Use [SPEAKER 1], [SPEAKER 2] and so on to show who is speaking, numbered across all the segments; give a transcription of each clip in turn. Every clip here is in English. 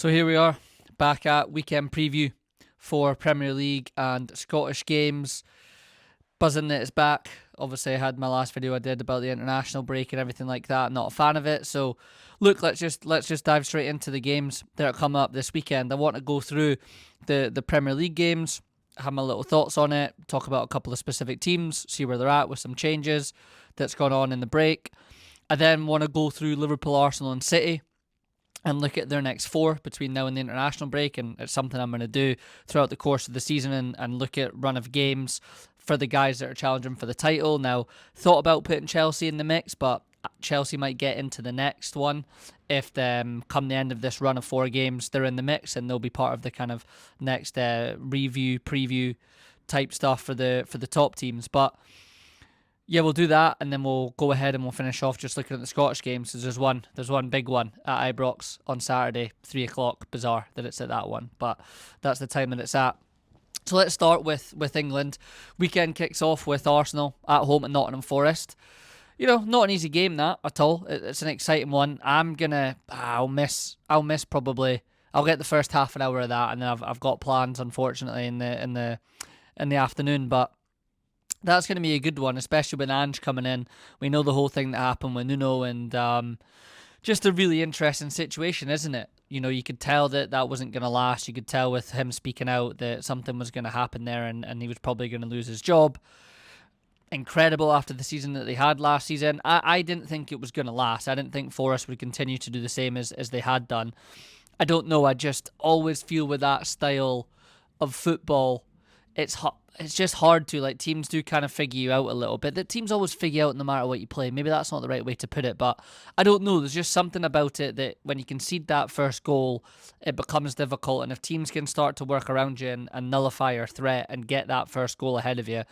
[SPEAKER 1] So here we are, back at weekend preview for Premier League and Scottish games. Buzzing that it's back. Obviously, I had my last video I did about the international break and everything like that. Not a fan of it. So, look, let's just dive straight into the games that are coming up this weekend. I want to go through the Premier League games, have my little thoughts on it, talk about a couple of specific teams, see where they're at with some changes that's gone on in the break. I then want to go through Liverpool, Arsenal, and City and look at their next four between now and the international break, and it's something I'm going to do throughout the course of the season and look at run of games for the guys that are challenging for the title. Now, thought about putting Chelsea in the mix, but Chelsea might get into the next one if come the end of this run of 4 games, they're in the mix and they'll be part of the kind of next preview type stuff for the top teams. But yeah, we'll do that, and then we'll go ahead and we'll finish off just looking at the Scottish games. So there's one big one at Ibrox on Saturday, 3 o'clock. Bizarre that it's at that one, but that's the time that it's at. So let's start with England. Weekend kicks off with Arsenal at home at Nottingham Forest. You know, not an easy game that at all. It's an exciting one. I'll miss probably. I'll get the first half an hour of that, and then I've got plans unfortunately in the afternoon, but that's going to be a good one, especially with Ange coming in. We know the whole thing that happened with Nuno, and just a really interesting situation, isn't it? You know, you could tell that wasn't going to last. You could tell with him speaking out that something was going to happen there, and he was probably going to lose his job. Incredible after the season that they had last season. I didn't think it was going to last. I didn't think Forest would continue to do the same as they had done. I don't know. I just always feel with that style of football, it's just hard to, like, teams do kind of figure you out a little bit. That teams always figure out no matter what you play. Maybe that's not the right way to put it, but I don't know. There's just something about it that when you concede that first goal, it becomes difficult. And if teams can start to work around you and nullify your threat and get that first goal ahead of you,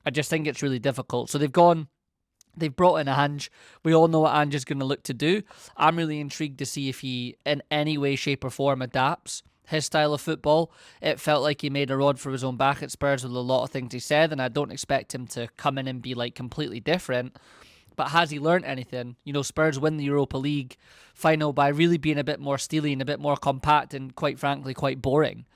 [SPEAKER 1] I just think it's really difficult. So they've brought in Ange. We all know what Ange is going to look to do. I'm really intrigued to see if he, in any way, shape, or form, adapts his style of football. It felt like he made a rod for his own back at Spurs with a lot of things he said, and I don't expect him to come in and be like completely different. But has he learned anything? You know, Spurs win the Europa League final by really being a bit more steely and a bit more compact and, quite frankly, quite boring.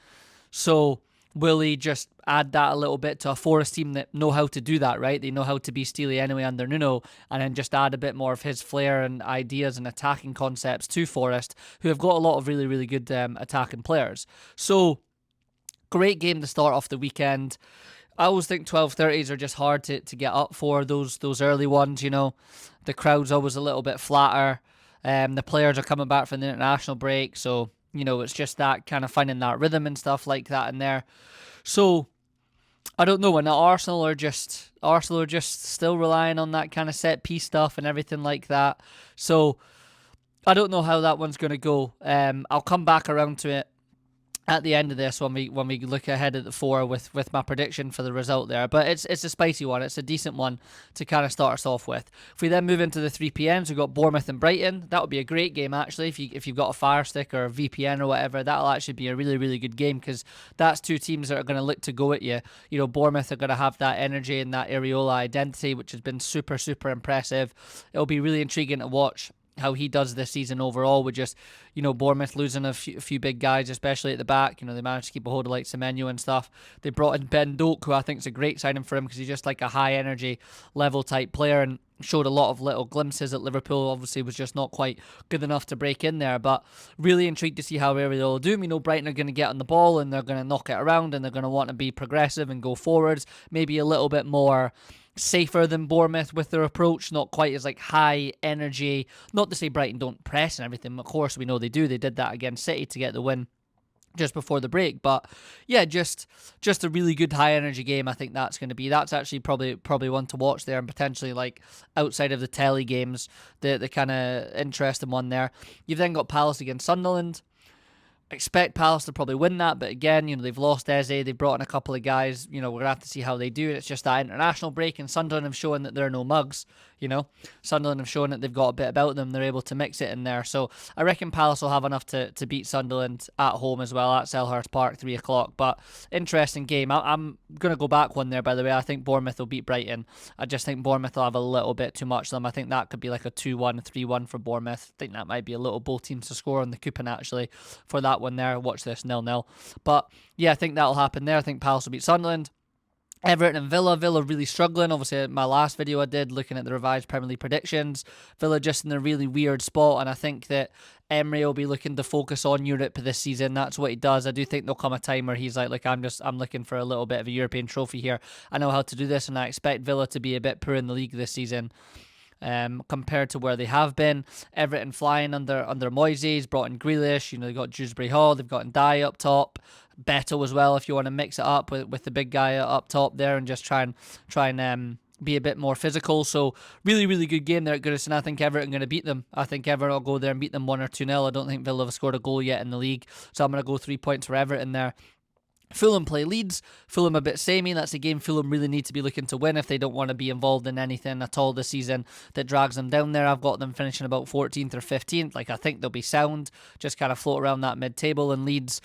[SPEAKER 1] So will he just add that a little bit to a Forest team that know how to do that, right? They know how to be steely anyway under Nuno, and then just add a bit more of his flair and ideas and attacking concepts to Forest, who have got a lot of really, really good attacking players. So, great game to start off the weekend. I always think 12:30s are just hard to get up for, those early ones, you know. The crowd's always a little bit flatter. The players are coming back from the international break, so you know, it's just that kind of finding that rhythm and stuff like that in there. So I don't know. And Arsenal are just still relying on that kind of set piece stuff and everything like that. So I don't know how that one's going to go. I'll come back around to it at the end of this when we look ahead at the 4 with my prediction for the result there. But it's a spicy one. It's a decent one to kind of start us off with. If we then move into the 3 p.m s, we've got Bournemouth and Brighton. That would be a great game, actually. If you've got a Fire Stick or a VPN or whatever, that'll actually be a really, really good game, because that's 2 teams that are going to look to go at you. You know, Bournemouth are going to have that energy and that Areola identity, which has been super, super impressive. It'll be really intriguing to watch how he does this season overall, with just, you know, Bournemouth losing a few big guys, especially at the back. You know, they managed to keep a hold of like Semenyo and stuff. They brought in Ben Doak, who I think is a great signing for him, because he's just like a high energy level type player and showed a lot of little glimpses at Liverpool. Obviously was just not quite good enough to break in there, but really intrigued to see how Areola will do. You know, Brighton are going to get on the ball and they're going to knock it around and they're going to want to be progressive and go forwards, maybe a little bit more safer than Bournemouth with their approach, not quite as like high energy. Not to say Brighton don't press and everything, of course we know they do. They did that against City to get the win just before the break, but yeah, just a really good high energy game. I think that's actually probably one to watch there, and potentially like outside of the telly games, the kind of interesting one there. You've then got Palace against Sunderland. Expect Palace to probably win that, but again, you know, they've lost Eze, they've brought in a couple of guys, you know, we're going to have to see how they do. It's just that international break, and Sunderland have shown that they're no mugs. Sunderland have shown that they've got a bit about them. They're able to mix it in there. So I reckon Palace will have enough to beat Sunderland at home as well at Selhurst Park, 3 o'clock. But interesting game. I'm going to go back one there, by the way. I think Bournemouth will beat Brighton. I just think Bournemouth will have a little bit too much of them. I think that could be like a 2-1, 3-1 for Bournemouth. I think that might be a little both teams to score on the coupon actually for that one there. Watch this, 0-0. But yeah, I think that'll happen there. I think Palace will beat Sunderland. Everton and Villa really struggling. Obviously, my last video I did looking at the revised Premier League predictions, Villa just in a really weird spot, and I think that Emery will be looking to focus on Europe this season. That's what he does. I do think there'll come a time where he's like, I'm looking for a little bit of a European trophy here. I know how to do this, and I expect Villa to be a bit poor in the league this season. Compared to where they have been. Everton flying under Moyes, brought in Grealish, they've got Dewsbury Hall, they've got Ndiaye up top, Beto as well if you want to mix it up with the big guy up top there and just try and be a bit more physical. So really, really good game there at Goodison. I think Everton are going to beat them. I think Everton will go there and beat them 1 or 2-0. I don't think Villa have scored a goal yet in the league, so I'm going to go 3 points for Everton there. Fulham play Leeds. Fulham a bit samey. That's a game Fulham really need to be looking to win if they don't want to be involved in anything at all this season that drags them down there. I've got them finishing about 14th or 15th. I think they'll be sound. Just kind of float around that mid-table. And Leeds,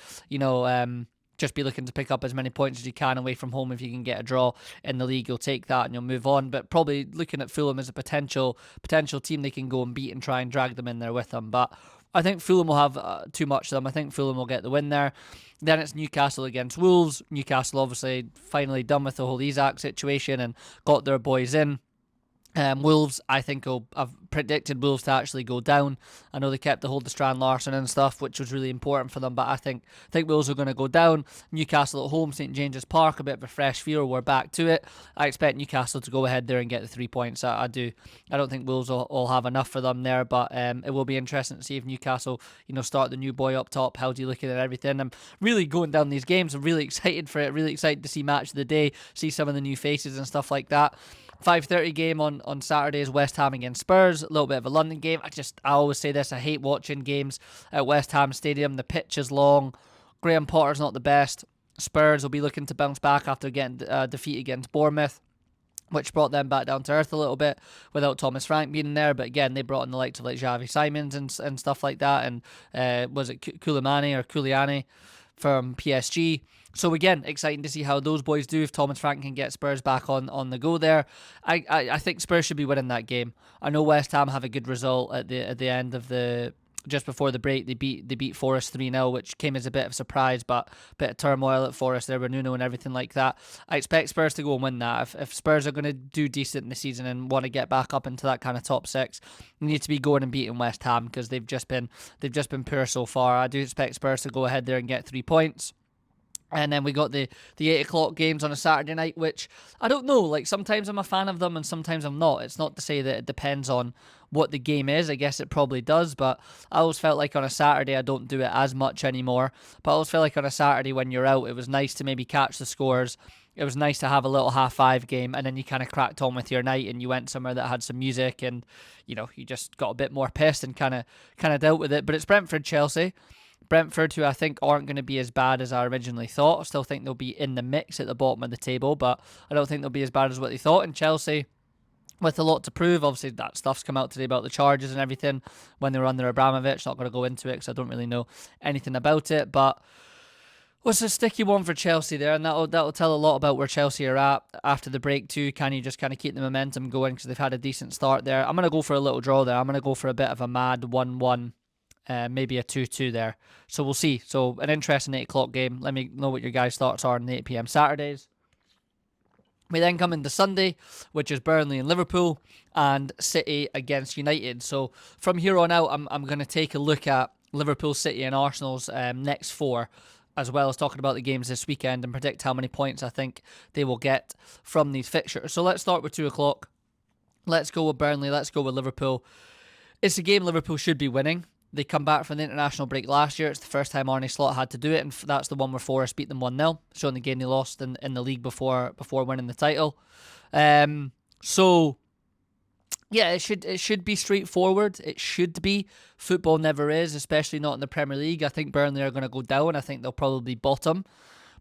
[SPEAKER 1] just be looking to pick up as many points as you can away from home. If you can get a draw in the league, you'll take that and you'll move on. But probably looking at Fulham as a potential team they can go and beat and try and drag them in there with them. But I think Fulham will have too much of them. I think Fulham will get the win there. Then it's Newcastle against Wolves. Newcastle obviously finally done with the whole Isak situation and got their boys in. Wolves, I think I've predicted Wolves to actually go down. I know they kept the hold of Strand Larson and stuff, which was really important for them, but I think Wolves are going to go down. Newcastle at home, St James's Park, a bit of a fresh feel. We're back to it. I expect Newcastle to go ahead there and get the 3 points. I do. I don't think Wolves will have enough for them there, but it will be interesting to see if Newcastle, start the new boy up top. How do you look at everything? I'm really going down these games. I'm really excited for it. Really excited to see match of the day, see some of the new faces and stuff like that. 5:30 game on Saturday is West Ham against Spurs. A little bit of a London game. I always say this. I hate watching games at West Ham Stadium. The pitch is long. Graham Potter's not the best. Spurs will be looking to bounce back after getting defeat against Bournemouth, which brought them back down to earth a little bit without Thomas Frank being there. But again, they brought in the likes of Xavi Simons and stuff like that. And was it Kouliani from PSG? So again, exciting to see how those boys do if Thomas Frank can get Spurs back on the go there. I think Spurs should be winning that game. I know West Ham have a good result at the end of just before the break. They beat Forest 3-0, which came as a bit of a surprise, but a bit of turmoil at Forest there with Nuno and everything like that. I expect Spurs to go and win that. If Spurs are going to do decent in the season and want to get back up into that kind of top six, they need to be going and beating West Ham because they've just been poor so far. I do expect Spurs to go ahead there and get 3 points. And then we got the 8 o'clock games on a Saturday night, which I don't know. Sometimes I'm a fan of them and sometimes I'm not. It's not to say that it depends on what the game is. I guess it probably does, but I always felt like on a Saturday I don't do it as much anymore. But I always feel like on a Saturday when you're out, it was nice to maybe catch the scores. It was nice to have a little 5:30 game, and then you kind of cracked on with your night and you went somewhere that had some music and, you just got a bit more pissed and kind of dealt with it. But it's Brentford-Chelsea. Brentford, who I think aren't going to be as bad as I originally thought. I still think they'll be in the mix at the bottom of the table, but I don't think they'll be as bad as what they thought. And Chelsea, with a lot to prove, obviously that stuff's come out today about the charges and everything when they were under Abramovich. Not going to go into it because I don't really know anything about it, but what's a sticky one for Chelsea there, and that'll tell a lot about where Chelsea are at after the break too. Can you just kind of keep the momentum going because they've had a decent start there? I'm going to go for a little draw there. I'm going to go for a bit of a mad 1-1. Maybe a 2-2 there. So we'll see. So an interesting 8 o'clock game. Let me know what your guys' thoughts are on the 8 p.m. Saturdays. We then come into Sunday, which is Burnley and Liverpool, and City against United. So from here on out, I'm going to take a look at Liverpool, City and Arsenal's next 4, as well as talking about the games this weekend and predict how many points I think they will get from these fixtures. So let's start with 2 o'clock. Let's go with Burnley. Let's go with Liverpool. It's a game Liverpool should be winning. They come back from the international break last year. It's the first time Arne Slot had to do it, and that's the one where Forest beat them 1-0, showing the game they lost in the league before winning the title. So yeah, it should be straightforward. It should be. Football never is, especially not in the Premier League. I think Burnley are going to go down. I think they'll probably bottom.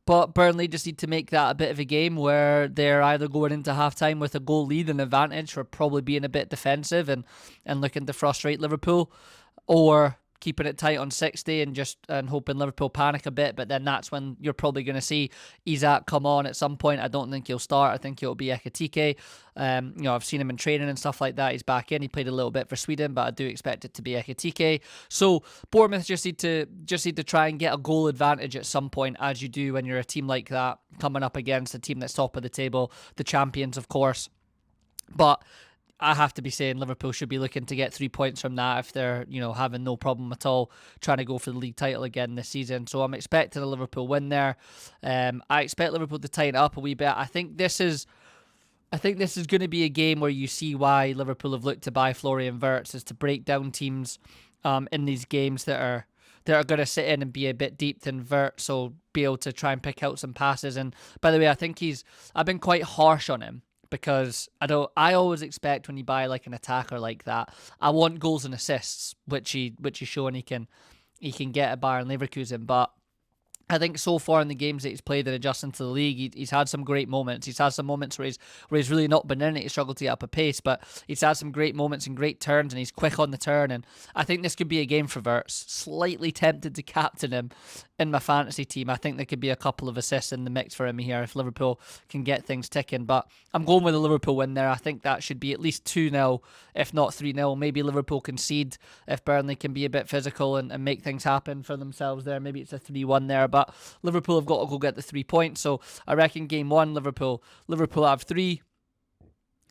[SPEAKER 1] But Burnley just need to make that a bit of a game where they're either going into half-time with a goal lead and advantage for probably being a bit defensive and looking to frustrate Liverpool, or keeping it tight on 60 and hoping Liverpool panic a bit. But then that's when you're probably going to see Isak come on at some point. I don't think he'll start. I think it'll be Ekitike. I've seen him in training and stuff like that. He's back in. He played a little bit for Sweden, but I do expect it to be Ekitike. So Bournemouth just need to try and get a goal advantage at some point, as you do when you're a team like that coming up against a team that's top of the table, the champions, of course. But I have to be saying Liverpool should be looking to get 3 points from that if they're, having no problem at all trying to go for the league title again this season. So I'm expecting a Liverpool win there. I expect Liverpool to tighten up a wee bit. I think this is going to be a game where you see why Liverpool have looked to buy Florian Wirtz, is to break down teams in these games that are going to sit in and be a bit deep than Wirtz, so be able to try and pick out some passes. And by the way, I think I've been quite harsh on him, because I always expect when you buy like an attacker like that, I want goals and assists, which he's shown he can get at Bayern Leverkusen. But I think so far in the games that he's played and adjusting to the league, he's had some great moments. He's had some moments where he's really not been in it. He struggled to get up a pace, but he's had some great moments and great turns, and he's quick on the turn. And I think this could be a game for Wirtz. Slightly tempted to captain him in my fantasy team. I think there could be a couple of assists in the mix for him here if Liverpool can get things ticking. But I'm going with a Liverpool win there. I think that should be at least 2-0, if not 3-0. Maybe Liverpool concede if Burnley can be a bit physical and make things happen for themselves there. Maybe it's a 3-1 there. But Liverpool have got to go get the 3 points. So I reckon game one, Liverpool have 3.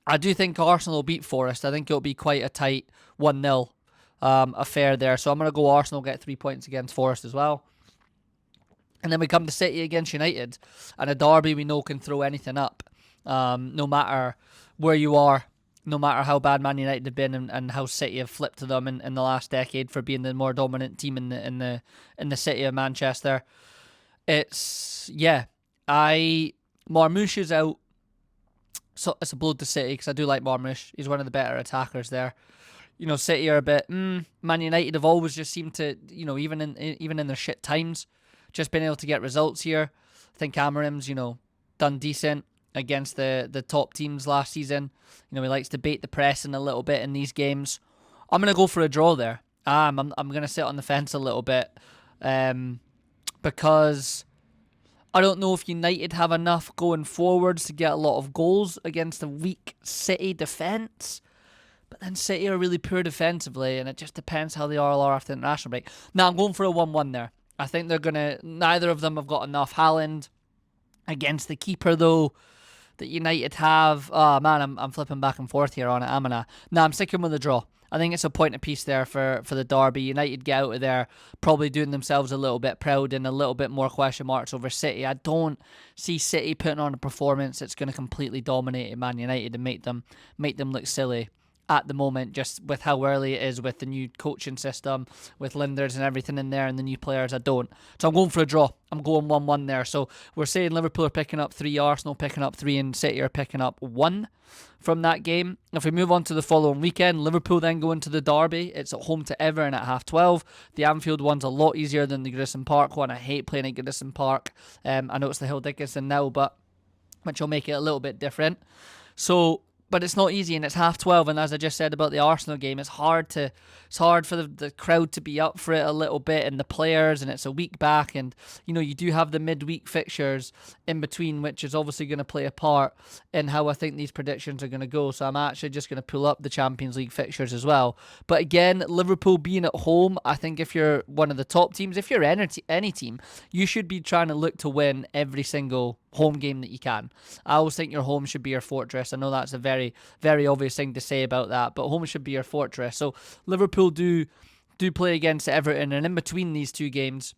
[SPEAKER 1] I do think Arsenal will beat Forest. I think it'll be quite a tight 1-0 affair there. So I'm going to go Arsenal get 3 points against Forest as well. And then we come to City against United, and a derby we know can throw anything up, no matter where you are, no matter how bad Man United have been and how City have flipped to them in the last decade for being the more dominant team in the city of Manchester. Marmoush is out, so it's a blow to City because I do like Marmoush. He's one of the better attackers there. City are a bit. Man United have always just seemed to, even in their shit times, just been able to get results here. I think Amarim's, done decent against the top teams last season. He likes to bait the pressing a little bit in these games. I'm going to go for a draw there. I'm going to sit on the fence a little bit because I don't know if United have enough going forwards to get a lot of goals against a weak City defence. But then City are really poor defensively, and it just depends how they all are after the international break. Now, I'm going for a 1-1 there. I think neither of them have got enough. Haaland against the keeper, though, that United have. Oh, man, I'm flipping back and forth here on it, am I? No, I'm sticking with the draw. I think it's a point apiece there for the derby. United get out of there probably doing themselves a little bit proud and a little bit more question marks over City. I don't see City putting on a performance that's going to completely dominate Man United and make them look silly at the moment, just with how early it is with the new coaching system, with Linders and everything in there and the new players. I don't. So I'm going for a draw. I'm going 1-1 there. So we're saying Liverpool are picking up 3, Arsenal picking up 3, and City are picking up 1 from that game. If we move on to the following weekend, Liverpool then go into the derby. It's at home to Everton at 12:30. The Anfield one's a lot easier than the Goodison Park one. I hate playing at Goodison Park. I know it's the Hill Dickinson now, but which will make it a little bit different. But it's not easy, and it's 12:30. And as I just said about the Arsenal game, it's hard for the crowd to be up for it a little bit, and the players, and it's a week back, and you do have the midweek fixtures in between, which is obviously going to play a part in how I think these predictions are going to go. So I'm actually just going to pull up the Champions League fixtures as well. But again, Liverpool being at home, I think if you're one of the top teams, if you're any team, you should be trying to look to win every single home game that you can. I always think your home should be your fortress. I know that's a very, very obvious thing to say about that, but home should be your fortress. So Liverpool do play against Everton, and in between these two games,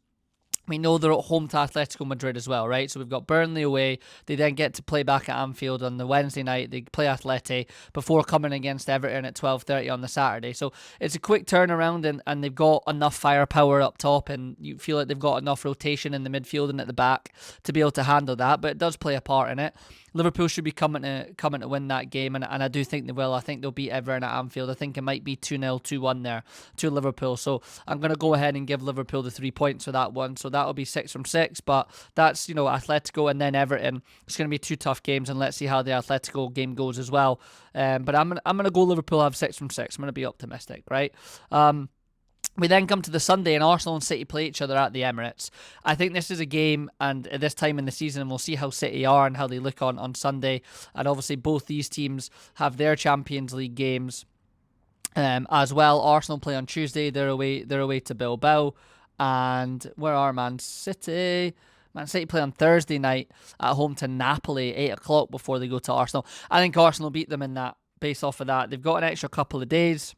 [SPEAKER 1] we know they're at home to Atletico Madrid as well, right? So we've got Burnley away. They then get to play back at Anfield on the Wednesday night. They play Atleti before coming against Everton at 12:30 on the Saturday. So it's a quick turnaround, and they've got enough firepower up top, and you feel like they've got enough rotation in the midfield and at the back to be able to handle that. But it does play a part in it. Liverpool should be coming to win that game, and I do think they will. I think they'll beat Everton at Anfield. I think it might be 2-0, 2-1 there to Liverpool. So I'm going to go ahead and give Liverpool the 3 points for that one. so that'll be 6 from 6. But that's, Atletico and then Everton. It's going to be 2 tough games, and let's see how the Atletico game goes as well. But I'm gonna go Liverpool have 6 from 6. I'm gonna be optimistic, right? We then come to the Sunday, and Arsenal and City play each other at the Emirates. I think this is a game, and at this time in the season, we'll see how City are and how they look on Sunday. And obviously, both these teams have their Champions League games as well. Arsenal play on Tuesday. They're away to Bilbao. And where are Man City? Man City play on Thursday night at home to Napoli, 8 o'clock before they go to Arsenal. I think Arsenal beat them in that, based off of that. They've got an extra couple of days.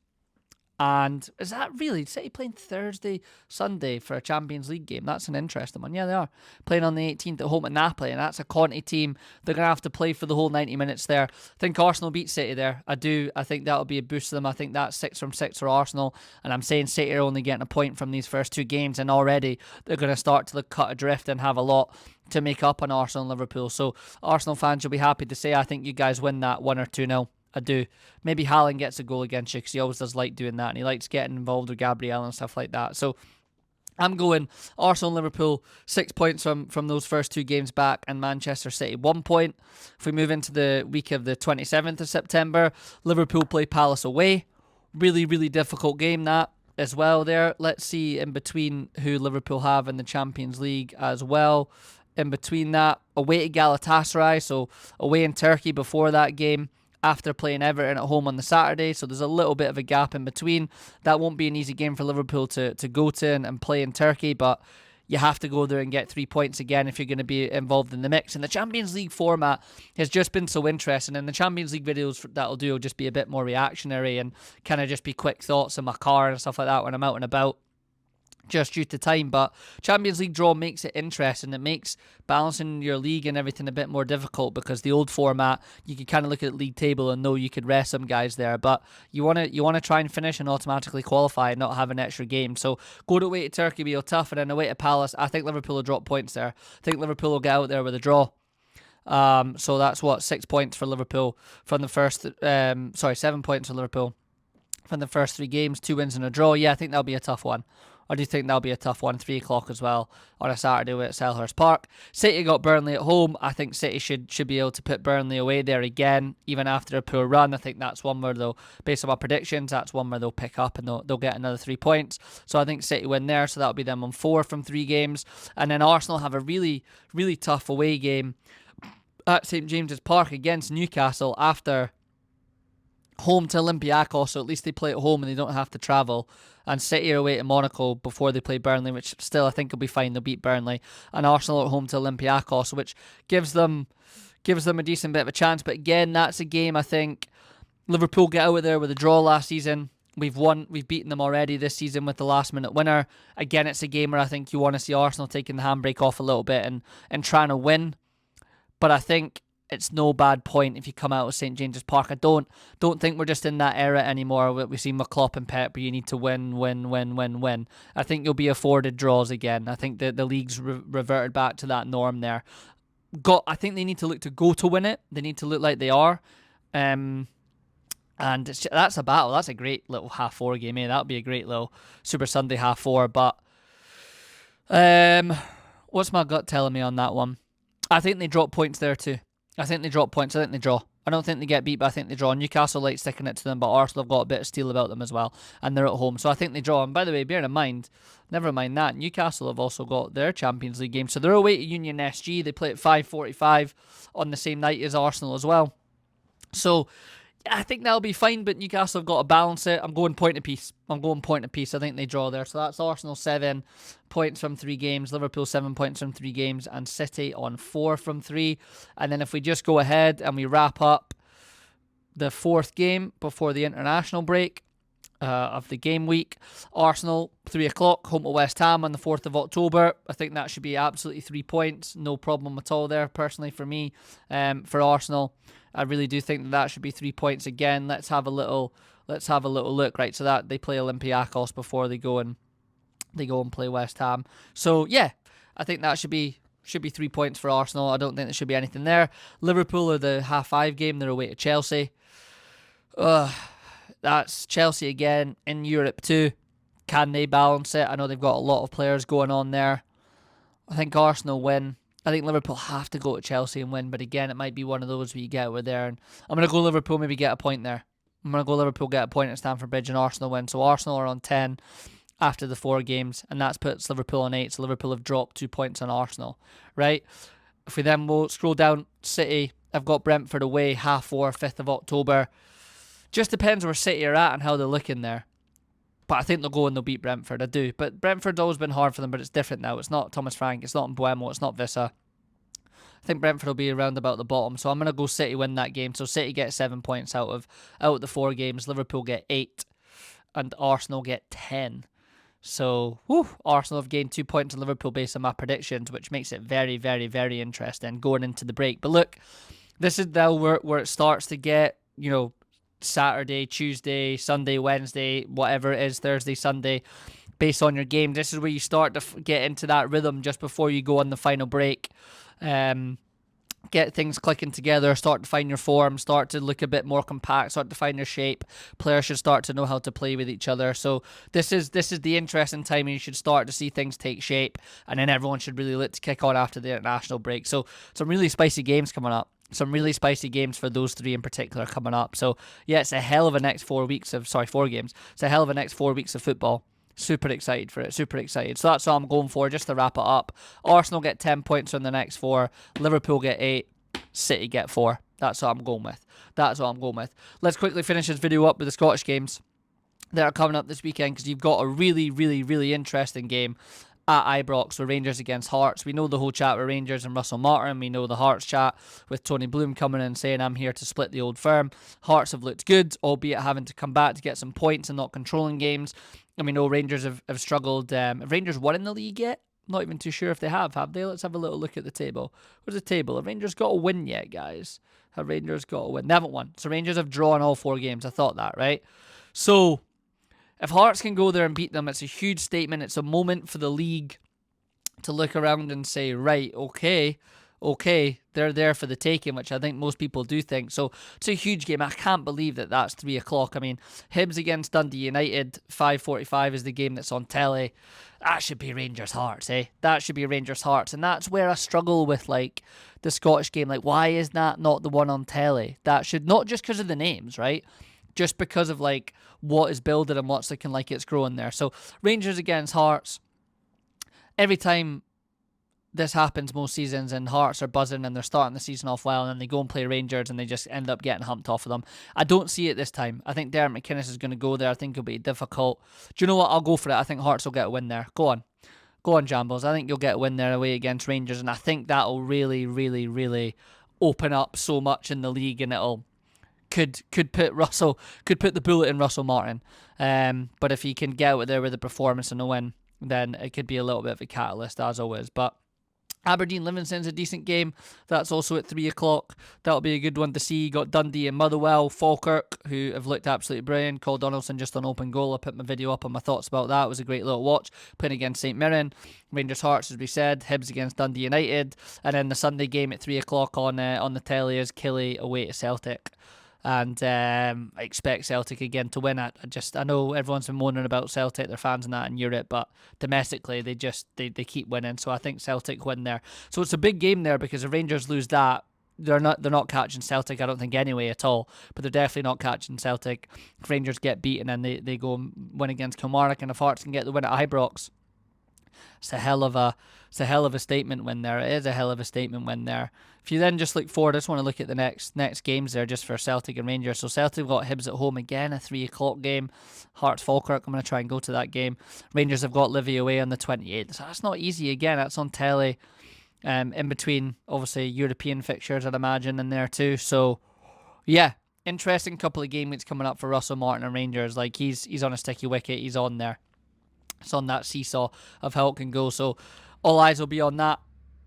[SPEAKER 1] And is that really City playing Thursday, Sunday for a Champions League game? That's an interesting one. Yeah, they are playing on the 18th at home at Napoli, and that's a Conte team. They're going to have to play for the whole 90 minutes there. I think Arsenal beat City there. I do. I think that'll be a boost to them. I think that's 6 from 6 for Arsenal, and I'm saying City are only getting a point from these first 2 games, and already they're going to start to cut adrift and have a lot to make up on Arsenal and Liverpool. So Arsenal fans, you'll be happy to say I think you guys win that 1 or 2-0. I do. Maybe Haaland gets a goal against you, because he always does like doing that, and he likes getting involved with Gabriel and stuff like that. So I'm going Arsenal and Liverpool 6 points from those first 2 games back, and Manchester City 1 point. If we move into the week of the 27th of September, Liverpool play Palace away. Really, really difficult game that as well there. Let's see in between who Liverpool have in the Champions League as well. In between that, away to Galatasaray, so away in Turkey before that game, after playing Everton at home on the Saturday. So there's a little bit of a gap in between. That won't be an easy game for Liverpool to go to and play in Turkey, but you have to go there and get 3 points again if you're going to be involved in the mix. And the Champions League format has just been so interesting, and the Champions League videos that I'll do will just be a bit more reactionary and kind of just be quick thoughts in my car and stuff like that when I'm out and about, just due to time. But Champions League draw makes it interesting. It makes balancing your league and everything a bit more difficult, because the old format, you could kind of look at the league table and know you could rest some guys there, but you want to try and finish and automatically qualify and not have an extra game. So go to away to Turkey, be tough, and then away to Palace. I think Liverpool will drop points there. I think Liverpool will get out there with a draw. So that's 6 points for Liverpool from the first 7 points for Liverpool from the first 3 games, 2 wins and a draw. Yeah, I think that'll be a tough one. I do think that'll be a tough one. 3 o'clock as well on a Saturday at Selhurst Park. City got Burnley at home. I think City should be able to put Burnley away there again, even after a poor run. I think that's one where they'll, based on my predictions, that's one where they'll pick up and they'll get another 3 points. So I think City win there. So that'll be them on 4 from 3 games. And then Arsenal have a really, really tough away game at St James's Park against Newcastle after home to Olympiacos, so at least they play at home and they don't have to travel. And City are away to Monaco before they play Burnley, which still I think will be fine. They'll beat Burnley. And Arsenal at home to Olympiacos, which gives them a decent bit of a chance. But again, that's a game I think Liverpool get out of there with a draw last season. We've beaten them already this season with the last minute winner. Again, it's a game where I think you want to see Arsenal taking the handbrake off a little bit and trying to win. But I think it's no bad point if you come out of St James's Park. I don't think we're just in that era anymore. We see McClopp and Pep, but you need to win. I think you'll be afforded draws again. I think the league's reverted back to that norm there. I think they need to look to go to win it. They need to look like they are. And that's a battle. That's a great little 4:30 game. That would be a great little Super Sunday 4:30. But what's my gut telling me on that one? I think they drop points there too. I think they drop points. I think they draw. I don't think they get beat, but I think they draw. Newcastle like sticking it to them, but Arsenal have got a bit of steel about them as well, and they're at home. So I think they draw. And by the way, bear in mind, never mind that, Newcastle have also got their Champions League game. So they're away to Union SG. They play at 5:45 on the same night as Arsenal as well. So I think that'll be fine, but Newcastle have got to balance it. I'm going point apiece. I think they draw there. So that's Arsenal 7 points from 3 games, Liverpool 7 points from 3 games, and City on 4 from 3. And then if we just go ahead and we wrap up the 4th game before the international break of the game week, Arsenal 3 o'clock home to West Ham on the 4th of October. I think that should be absolutely 3 points, no problem at all there personally for me. For Arsenal, I really do think that should be 3 points again. Let's have a little look, right? So that they play Olympiacos before they go and play West Ham. So yeah, I think that should be 3 points for Arsenal. I don't think there should be anything there. Liverpool are the 5:30 game. They're away to Chelsea. That's Chelsea again in Europe too. Can they balance it? I know they've got a lot of players going on there. I think Arsenal win. I think Liverpool have to go to Chelsea and win, but again, it might be one of those where you get over there. And I'm going to go Liverpool, maybe get a point there. I'm going to go Liverpool, get a point at Stamford Bridge, and Arsenal win. So Arsenal are on 10 after the 4 games, and that puts Liverpool on 8. So Liverpool have dropped 2 points on Arsenal, right? If we then will scroll down, City, I've got Brentford away, 4:30, 5th of October. Just depends where City are at and how they're looking there. But I think they'll go and they'll beat Brentford. I do. But Brentford's always been hard for them, but it's different now. It's not Thomas Frank. It's not Mbuemo. It's not Vissa. I think Brentford will be around about the bottom. So I'm going to go City win that game. So City get 7 points out of the 4 games. Liverpool get 8. And Arsenal get 10. So, Arsenal have gained 2 points on Liverpool based on my predictions, which makes it very, very, very interesting going into the break. But look, this is now where it starts to get, Saturday, Tuesday, Sunday, Wednesday, whatever it is, Thursday, Sunday, based on your game. This is where you start to get into that rhythm just before you go on the final break. Get things clicking together, start to find your form, start to look a bit more compact, start to find your shape. Players should start to know how to play with each other. So this is the interesting time, and you should start to see things take shape, and then everyone should really look to kick on after the international break. So some really spicy games coming up. Some really spicy games for those 3 in particular coming up. So yeah, it's a hell of a next 4 games. It's a hell of a next 4 weeks of football. Super excited for it. Super excited. So that's all I'm going for, just to wrap it up. Arsenal get 10 points on the next 4. Liverpool get 8. City get 4. That's what I'm going with. Let's quickly finish this video up with the Scottish games that are coming up this weekend, because you've got a really, really, really interesting game at Ibrox with Rangers against Hearts. We know the whole chat with Rangers and Russell Martin. We know the Hearts chat with Tony Bloom coming in saying, I'm here to split the old firm. Hearts have looked good, albeit having to come back to get some points and not controlling games. And we know Rangers have struggled. Have Rangers won in the league yet? Not even too sure if they have they? Let's have a little look at the table. Where's the table? Have Rangers got a win yet, guys? Have Rangers got a win? They haven't won. So Rangers have drawn all 4 games. I thought that, right? So if Hearts can go there and beat them, it's a huge statement. It's a moment for the league to look around and say, right, okay, they're there for the taking, which I think most people do think. So it's a huge game. I can't believe that that's 3 o'clock. I mean, Hibs against Dundee United, 5:45 is the game that's on telly. That should be Rangers Hearts, eh? That should be Rangers Hearts. And that's where I struggle with, like, the Scottish game. Like, why is that not the one on telly? That should, not just because of the names, right? Just because of, like, what is building and what's looking like it's growing there. So Rangers against Hearts. Every time this happens most seasons and Hearts are buzzing and they're starting the season off well, and then they go and play Rangers and they just end up getting humped off of them. I don't see it this time. I think Derek McInnes is going to go there. I think it'll be difficult. Do you know what? I'll go for it. I think Hearts will get a win there. Go on, Jambles. I think you'll get a win there away against Rangers, and I think that'll really, really, really open up so much in the league, and it'll could put the bullet in Russell Martin. But if he can get out there with a performance and a win, then it could be a little bit of a catalyst, as always. But Aberdeen Livingston's a decent game. That's also at 3 o'clock. That'll be a good one to see. You got Dundee and Motherwell, Falkirk, who have looked absolutely brilliant. Cole Donaldson just on open goal. I put my video up on my thoughts about that. It was a great little watch. Playing against St Mirren. Rangers Hearts, as we said. Hibs against Dundee United. And then the Sunday game at 3 o'clock on the telly is Killie away to Celtic. And I expect Celtic again to win. I know everyone's been moaning about Celtic, their fans and that in Europe, but domestically they keep winning. So I think Celtic win there. So it's a big game there, because if Rangers lose that, they're not catching Celtic, I don't think, anyway at all. But they're definitely not catching Celtic. If Rangers get beaten and they go and win against Kilmarnock, and if Hearts can get the win at Ibrox, it's a hell of a statement win there. It is a hell of a statement win there. If you then just look forward, I just want to look at the next games there just for Celtic and Rangers. So Celtic have got Hibs at home again, a 3 o'clock game. Hearts Falkirk, I'm going to try and go to that game. Rangers have got Livy away on the 28th. So that's not easy again. That's on telly. In between, obviously, European fixtures, I'd imagine, in there too. So, yeah, interesting couple of game weeks coming up for Russell Martin and Rangers. Like, he's on a sticky wicket. He's on there. It's on that seesaw of how it can go. So all eyes will be on that.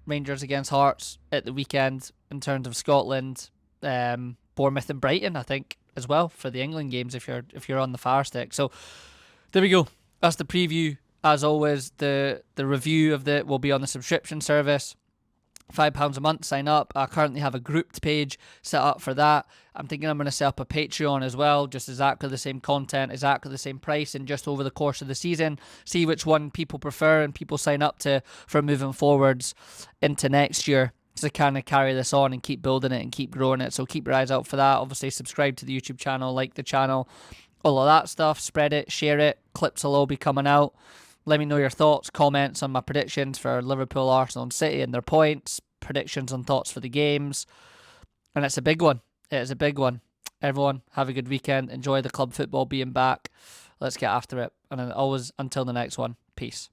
[SPEAKER 1] Rangers against Hearts at the weekend in terms of Scotland. Bournemouth and Brighton, I think, as well, for the England games if you're on the Fire Stick. So there we go. That's the preview. As always, the review of will be on the subscription service. £5 a month, sign up. I currently have a grouped page set up for that. I'm thinking I'm going to set up a Patreon as well, just exactly the same content, exactly the same price, and just over the course of the season, see which one people prefer and people sign up to for moving forwards into next year, to kind of carry this on and keep building it and keep growing it. So keep your eyes out for that. Obviously, subscribe to the YouTube channel, like the channel, all of that stuff. Spread it, share it. Clips will all be coming out. Let me know your thoughts, comments on my predictions for Liverpool, Arsenal and City and their points, predictions and thoughts for the games. And it's a big one. It is a big one. Everyone, have a good weekend. Enjoy the club football being back. Let's get after it. And always, until the next one, peace.